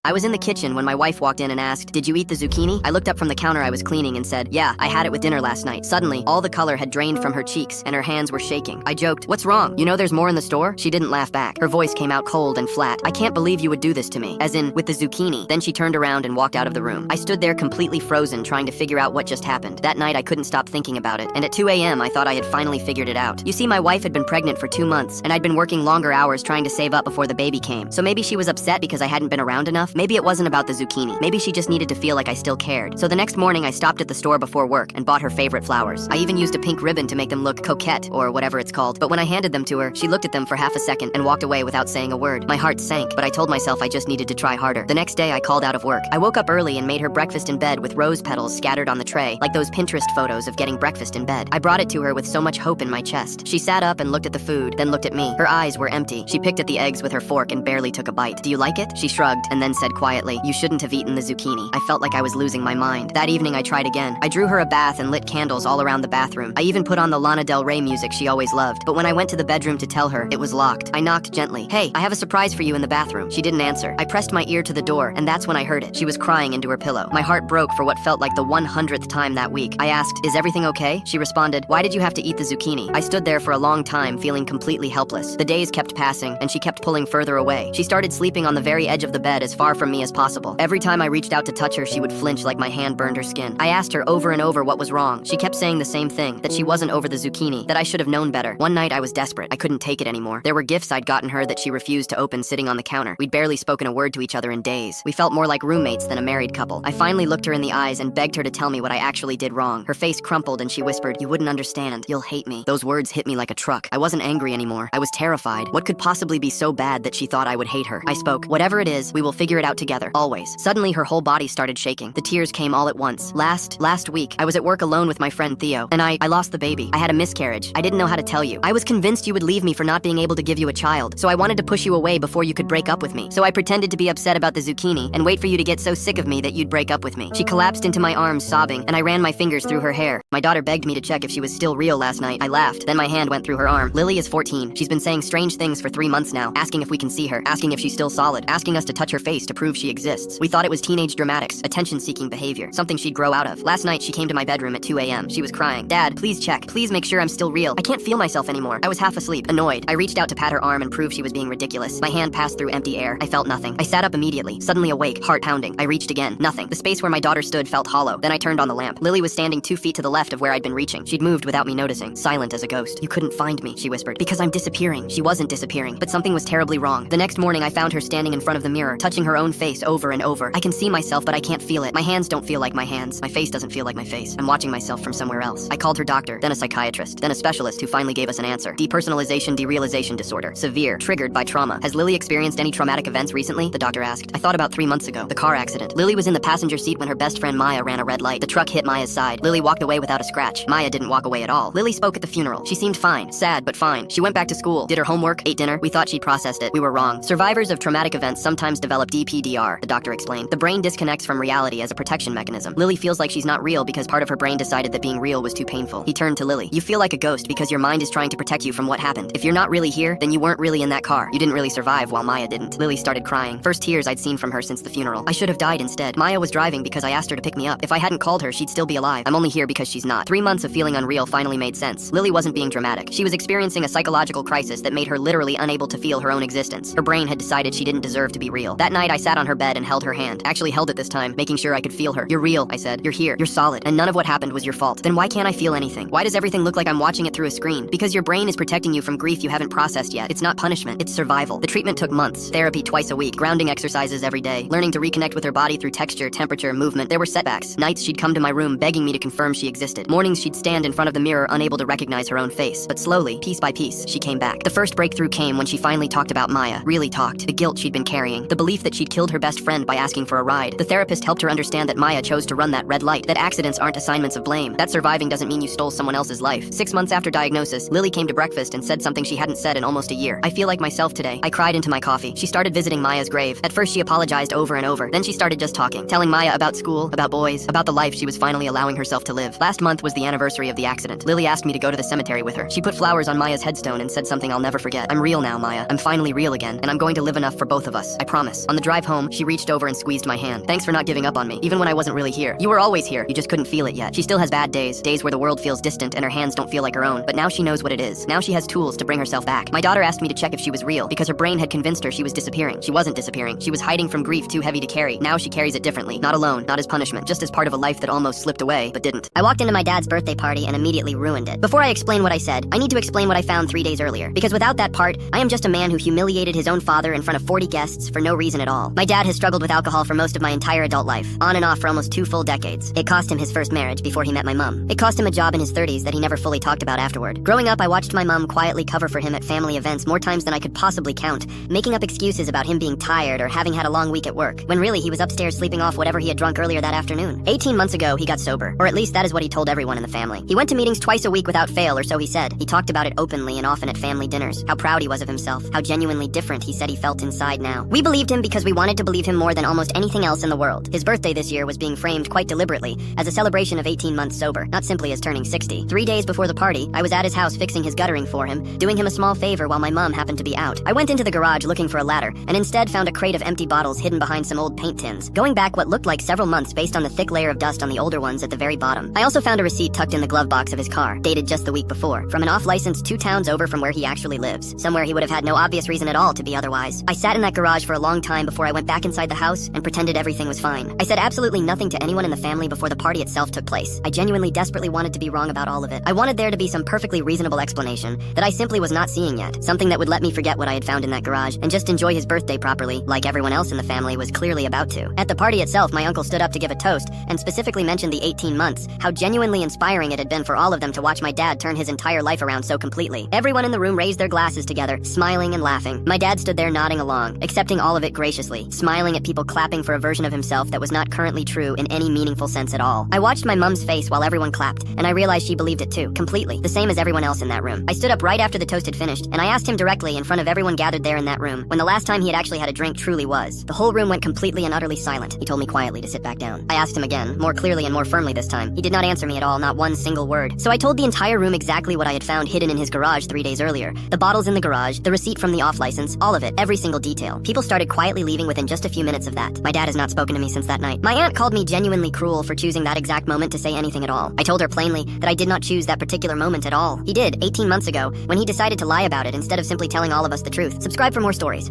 I was in the kitchen when my wife walked in and asked, "Did you eat the zucchini?" I looked up from the counter I was cleaning and said, "Yeah, I had it with dinner last night." Suddenly, all the color had drained from her cheeks and her hands were shaking. I joked, "What's wrong? You know there's more in the store?" She didn't laugh back. Her voice came out cold and flat. "I can't believe you would do this to me." As in, with the zucchini. Then she turned around and walked out of the room. I stood there completely frozen, trying to figure out what just happened. That night, I couldn't stop thinking about it, and at 2 a.m., I thought I had finally figured it out. You see, my wife had been pregnant for 2 months, and I'd been working longer hours trying to save up before the baby came. So maybe she was upset because I hadn't been around enough. Maybe it wasn't about the zucchini. Maybe she just needed to feel like I still cared. So the next morning, I stopped at the store before work and bought her favorite flowers. I even used a pink ribbon to make them look coquette, or whatever it's called. But when I handed them to her, she looked at them for half a second and walked away without saying a word. My heart sank, but I told myself I just needed to try harder. The next day, I called out of work. I woke up early and made her breakfast in bed with rose petals scattered on the tray, like those Pinterest photos of getting breakfast in bed. I brought it to her with so much hope in my chest. She sat up and looked at the food, then looked at me. Her eyes were empty. She picked at the eggs with her fork and barely took a bite. "Do you like it?" She shrugged and then said quietly, "You shouldn't have eaten the zucchini." I felt like I was losing my mind. That evening, I tried again. I drew her a bath and lit candles all around the bathroom. I even put on the Lana Del Rey music she always loved. But when I went to the bedroom to tell her, it was locked. I knocked gently. "Hey, I have a surprise for you in the bathroom." She didn't answer. I pressed my ear to the door, and that's when I heard it. She was crying into her pillow. My heart broke for what felt like the 100th time that week. I asked, "Is everything okay?" She responded, "Why did you have to eat the zucchini?" I stood there for a long time, feeling completely helpless. The days kept passing, and she kept pulling further away. She started sleeping on the very edge of the bed as far from me as possible. Every time I reached out to touch her, she would flinch like my hand burned her skin. I asked her over and over what was wrong. She kept saying the same thing, that she wasn't over the zucchini, that I should have known better. One night I was desperate. I couldn't take it anymore. There were gifts I'd gotten her that she refused to open sitting on the counter. We'd barely spoken a word to each other in days. We felt more like roommates than a married couple. I finally looked her in the eyes and begged her to tell me what I actually did wrong. Her face crumpled and she whispered, "You wouldn't understand. You'll hate me." Those words hit me like a truck. I wasn't angry anymore. I was terrified. What could possibly be so bad that she thought I would hate her? I spoke, "Whatever it is, we will figure it out together, always." Suddenly, her whole body started shaking. The tears came all at once. Last week, I was at work alone with my friend Theo, and I lost the baby. I had a miscarriage. I didn't know how to tell you. I was convinced you would leave me for not being able to give you a child, so I wanted to push you away before you could break up with me. So I pretended to be upset about the zucchini and wait for you to get so sick of me that you'd break up with me. She collapsed into my arms, sobbing, and I ran my fingers through her hair. My daughter begged me to check if she was still real last night. I laughed. Then my hand went through her arm. Lily is 14. She's been saying strange things for 3 months now, asking if we can see her, asking if she's still solid, asking us to touch her face to prove she exists. We thought it was teenage dramatics, attention-seeking behavior, something she'd grow out of. Last night, she came to my bedroom at 2 a.m. She was crying. "Dad, please check. Please make sure I'm still real. I can't feel myself anymore." I was half asleep, annoyed. I reached out to pat her arm and prove she was being ridiculous. My hand passed through empty air. I felt nothing. I sat up immediately, suddenly awake, heart pounding. I reached again. Nothing. The space where my daughter stood felt hollow. Then I turned on the lamp. Lily was standing 2 feet to the left of where I'd been reaching. She'd moved without me noticing, silent as a ghost. "You couldn't find me," she whispered. "Because I'm disappearing." She wasn't disappearing, but something was terribly wrong. The next morning, I found her standing in front of the mirror, touching her own face over and over. I can see myself, but I can't feel it. My hands don't feel like my hands. My face doesn't feel like my face. I'm watching myself from somewhere else. I called her doctor, then a psychiatrist, then a specialist who finally gave us an answer. Depersonalization derealization disorder. Severe. Triggered by trauma. "Has Lily experienced any traumatic events recently?" the doctor asked. I thought about 3 months ago. The car accident. Lily was in the passenger seat when her best friend Maya ran a red light. The truck hit Maya's side. Lily walked away without a scratch. Maya didn't walk away at all. Lily spoke at the funeral. She seemed fine. Sad, but fine. She went back to school, did her homework, ate dinner. We thought she'd processed it. We were wrong. Survivors of traumatic events sometimes develop DPDR, the doctor explained. The brain disconnects from reality as a protection mechanism. Lily feels like she's not real because part of her brain decided that being real was too painful. He turned to Lily. "You feel like a ghost because your mind is trying to protect you from what happened. If you're not really here, then you weren't really in that car. You didn't really survive while Maya didn't." Lily started crying. First tears I'd seen from her since the funeral. "I should have died instead. Maya was driving because I asked her to pick me up. If I hadn't called her, she'd still be alive. I'm only here because she's not." 3 months of feeling unreal finally made sense. Lily wasn't being dramatic. She was experiencing a psychological crisis that made her literally unable to feel her own existence. Her brain had decided she didn't deserve to be real. That night I sat on her bed and held her hand. Actually held it this time, making sure I could feel her. "You're real," I said. "You're here. You're solid. And none of what happened was your fault." "Then why can't I feel anything? Why does everything look like I'm watching it through a screen?" "Because your brain is protecting you from grief you haven't processed yet. It's not punishment, it's survival." The treatment took months. Therapy twice a week, grounding exercises every day, learning to reconnect with her body through texture, temperature, movement. There were setbacks. Nights she'd come to my room begging me to confirm she existed. Mornings she'd stand in front of the mirror unable to recognize her own face. But slowly, piece by piece, she came back. The first breakthrough came when she finally talked about Maya. Really talked. The guilt she'd been carrying. The belief that she'd killed her best friend by asking for a ride. The therapist helped her understand that Maya chose to run that red light. That accidents aren't assignments of blame. That surviving doesn't mean you stole someone else's life. 6 months after diagnosis, Lily came to breakfast and said something she hadn't said in almost a year. "I feel like myself today." I cried into my coffee. She started visiting Maya's grave. At first she apologized over and over. Then she started just talking, telling Maya about school, about boys, about the life she was finally allowing herself to live. Last month was the anniversary of the accident. Lily asked me to go to the cemetery with her. She put flowers on Maya's headstone and said something I'll never forget. "I'm real now, Maya. I'm finally real again, and I'm going to live enough for both of us. I promise." On the drive drive home, she reached over and squeezed my hand. Thanks for not giving up on me, even when I wasn't really here. You were always here, you just couldn't feel it yet. She still has bad days, days where the world feels distant and her hands don't feel like her own, but now she knows what it is. Now she has tools to bring herself back. My daughter asked me to check if she was real, because her brain had convinced her she was disappearing. She wasn't disappearing. She was hiding from grief too heavy to carry. Now she carries it differently. Not alone, not as punishment, just as part of a life that almost slipped away, but didn't. I walked into my dad's birthday party and immediately ruined it. Before I explain what I said, I need to explain what I found 3 days earlier, because without that part, I am just a man who humiliated his own father in front of 40 guests for no reason at all. My dad has struggled with alcohol for most of my entire adult life, on and off for almost 2 full decades. It cost him his first marriage before he met my mom. It cost him a job in his 30s that he never fully talked about afterward. Growing up, I watched my mom quietly cover for him at family events more times than I could possibly count, making up excuses about him being tired or having had a long week at work, when really he was upstairs sleeping off whatever he had drunk earlier that afternoon. 18 months ago, he got sober, or at least that is what he told everyone in the family. He went to meetings twice a week without fail, or so he said. He talked about it openly and often at family dinners, how proud he was of himself, how genuinely different he said he felt inside now. We believed him because we wanted to believe him more than almost anything else in the world. His birthday this year was being framed quite deliberately as a celebration of 18 months sober, not simply as turning 60. 3 days before the party, I was at his house fixing his guttering for him, doing him a small favor while my mom happened to be out. I went into the garage looking for a ladder, and instead found a crate of empty bottles hidden behind some old paint tins, going back what looked like several months based on the thick layer of dust on the older ones at the very bottom. I also found a receipt tucked in the glove box of his car, dated just the week before, from an off-license 2 towns over from where he actually lives, somewhere he would have had no obvious reason at all to be otherwise. I sat in that garage for a long time before I went back inside the house and pretended everything was fine. I said absolutely nothing to anyone in the family before the party itself took place. I genuinely desperately wanted to be wrong about all of it. I wanted there to be some perfectly reasonable explanation that I simply was not seeing yet, something that would let me forget what I had found in that garage and just enjoy his birthday properly, like everyone else in the family was clearly about to. At the party itself, my uncle stood up to give a toast and specifically mentioned the 18 months, how genuinely inspiring it had been for all of them to watch my dad turn his entire life around so completely. Everyone in the room raised their glasses together, smiling and laughing. My dad stood there nodding along, accepting all of it graciously, smiling at people clapping for a version of himself that was not currently true in any meaningful sense at all. I watched my mom's face while everyone clapped, and I realized she believed it too, completely, the same as everyone else in that room. I stood up right after the toast had finished, and I asked him directly in front of everyone gathered there in that room, when the last time he had actually had a drink truly was. The whole room went completely and utterly silent. He told me quietly to sit back down. I asked him again, more clearly and more firmly this time. He did not answer me at all, not one single word. So I told the entire room exactly what I had found hidden in his garage 3 days earlier. The bottles in the garage, the receipt from the off-license, all of it, every single detail. People started quietly leaving within just a few minutes of that. My dad has not spoken to me since that night. My aunt called me genuinely cruel for choosing that exact moment to say anything at all. I told her plainly that I did not choose that particular moment at all. He did, 18 months ago, when he decided to lie about it instead of simply telling all of us the truth. Subscribe for more stories.